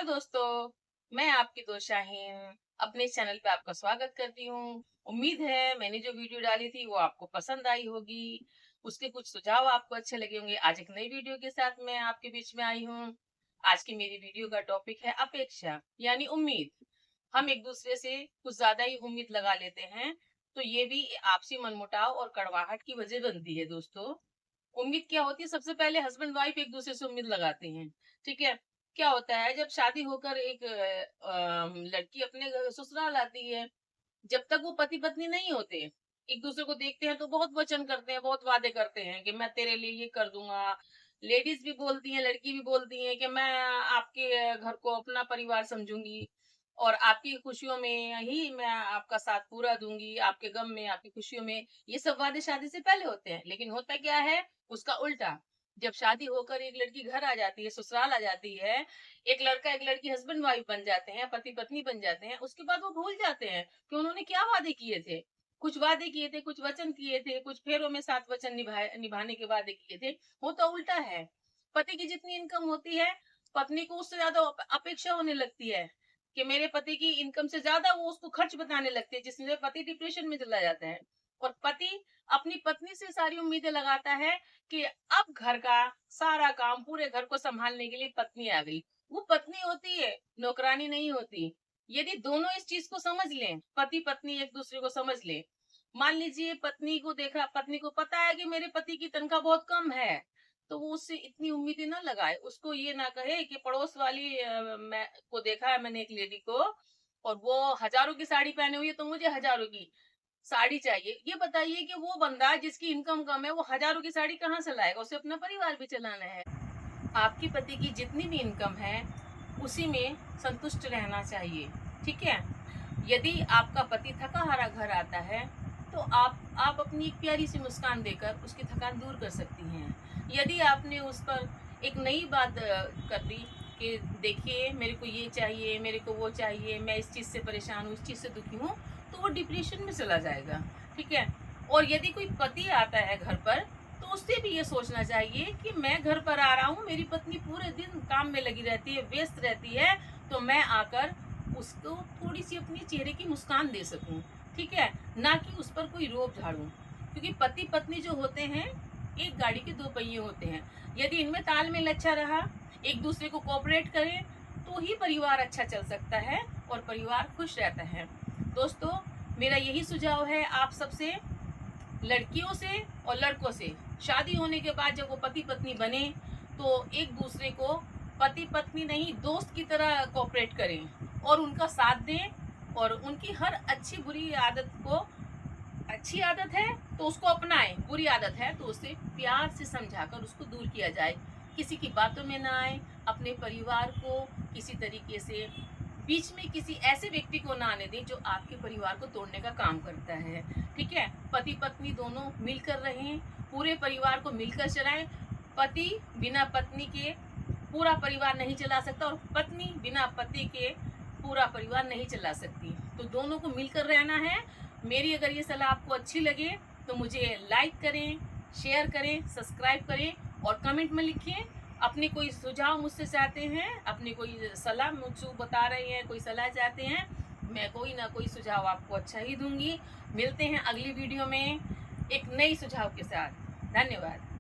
दोस्तों, मैं आपकी दोस्त शाहीन अपने चैनल पे आपका स्वागत करती हूँ। उम्मीद है मैंने जो वीडियो डाली थी वो आपको पसंद आई होगी, उसके कुछ सुझाव आपको अच्छे लगे होंगे। आज एक नई वीडियो के साथ मैं आपके बीच में आई हूँ। आज की मेरी वीडियो का टॉपिक है अपेक्षा यानी उम्मीद। हम एक दूसरे से कुछ ज्यादा ही उम्मीद लगा लेते हैं, तो ये भी आपसी मनमुटाव और कड़वाहट की वजह बनती है दोस्तों। उम्मीद क्या होती है, सबसे पहले हस्बैंड वाइफ एक दूसरे से उम्मीद लगाते हैं। ठीक है। क्या होता है जब शादी होकर एक लड़की अपने ससुराल आती है, जब तक वो पति पत्नी नहीं होते, एक दूसरे को देखते हैं तो बहुत वचन करते हैं, बहुत वादे करते हैं कि मैं तेरे लिए ये कर दूंगा। लेडीज भी बोलती हैं, लड़की भी बोलती हैं कि मैं आपके घर को अपना परिवार समझूंगी और आपकी खुशियों में ही मैं आपका साथ पूरा दूंगी, आपके गम में, आपकी खुशियों में। ये सब वादे शादी से पहले होते हैं, लेकिन होता क्या है उसका उल्टा। जब शादी होकर एक लड़की घर आ जाती है, ससुराल आ जाती है, एक लड़का एक लड़की हस्बैंड वाइफ बन जाते हैं, पति पत्नी बन जाते हैं, उसके बाद वो भूल जाते हैं कि उन्होंने क्या वादे किए थे। कुछ वादे किए थे, कुछ वचन किए थे, कुछ फेरों में 7 वचन निभाने के वादे किए थे। वो तो उल्टा है। पति की जितनी इनकम होती है, पत्नी को उससे ज्यादा अपेक्षा होने लगती है कि मेरे पति की इनकम से ज्यादा वो उसको खर्च बताने लगते हैं, जिसमें पति डिप्रेशन में चला जाता है। और पति अपनी पत्नी से सारी उम्मीदें लगाता है कि अब घर का सारा काम, पूरे घर को संभालने के लिए पत्नी आ गई। वो पत्नी होती है, नौकरानी नहीं होती। यदि दोनों इस चीज को समझ लें, पति पत्नी एक दूसरे को समझ ले, मान लीजिए पत्नी को देखा, पत्नी को पता है कि मेरे पति की तनख्वाह बहुत कम है, तो वो उससे इतनी उम्मीदें ना लगाए। उसको ये ना कहे कि पड़ोस वाली मैं को देखा है मैंने एक लेडी को, और वो हजारों की साड़ी पहने हुई है तो मुझे हजारों की साड़ी चाहिए। ये बताइए कि वो बंदा जिसकी इनकम कम है, वो हजारों की साड़ी कहाँ से लाएगा? उसे अपना परिवार भी चलाना है। आपकी पति की जितनी भी इनकम है, उसी में संतुष्ट रहना चाहिए। ठीक है। यदि आपका पति थका हारा घर आता है, तो आप अपनी एक प्यारी सी मुस्कान देकर उसकी थकान दूर कर सकती हैं। यदि आपने उस पर एक नई बात कर दी कि देखिए मेरे को ये चाहिए, मेरे को वो चाहिए, मैं इस चीज़ से परेशान हूँ, इस चीज़ से दुखी हूँ, तो वो डिप्रेशन में चला जाएगा। ठीक है। और यदि कोई पति आता है घर पर, तो उससे भी ये सोचना चाहिए कि मैं घर पर आ रहा हूँ, मेरी पत्नी पूरे दिन काम में लगी रहती है, व्यस्त रहती है, तो मैं आकर उसको थोड़ी सी अपनी चेहरे की मुस्कान दे सकूं। ठीक है। ना कि उस पर कोई रोब झाड़ूं, क्योंकि पति पत्नी जो होते हैं, एक गाड़ी के 2 पहिए होते हैं। यदि इनमें तालमेल अच्छा रहा, एक दूसरे को कोऑपरेट करें, तो ही परिवार अच्छा चल सकता है और परिवार खुश रहता है। दोस्तों, मेरा यही सुझाव है आप सबसे, लड़कियों से और लड़कों से, शादी होने के बाद जब वो पति पत्नी बने, तो एक दूसरे को पति पत्नी नहीं दोस्त की तरह कोऑपरेट करें और उनका साथ दें, और उनकी हर अच्छी बुरी आदत को, अच्छी आदत है तो उसको अपनाएं, बुरी आदत है तो उसे प्यार से समझाकर उसको दूर किया जाए। किसी की बातों में ना आए, अपने परिवार को किसी तरीके से बीच में किसी ऐसे व्यक्ति को ना आने दें जो आपके परिवार को तोड़ने का काम करता है। ठीक है। पति पत्नी दोनों मिलकर रहें, पूरे परिवार को मिलकर चलाएं। पति बिना पत्नी के पूरा परिवार नहीं चला सकता, और पत्नी बिना पति के पूरा परिवार नहीं चला सकती। तो दोनों को मिलकर रहना है। मेरी अगर ये सलाह आपको अच्छी लगे तो मुझे लाइक करें, शेयर करें, सब्सक्राइब करें और कमेंट में लिखें। अपने कोई सुझाव मुझसे चाहते हैं, अपनी कोई सलाह मुझको बता रहे हैं, कोई सलाह चाहते हैं, मैं कोई ना कोई सुझाव आपको अच्छा ही दूंगी। मिलते हैं अगली वीडियो में एक नई सुझाव के साथ। धन्यवाद।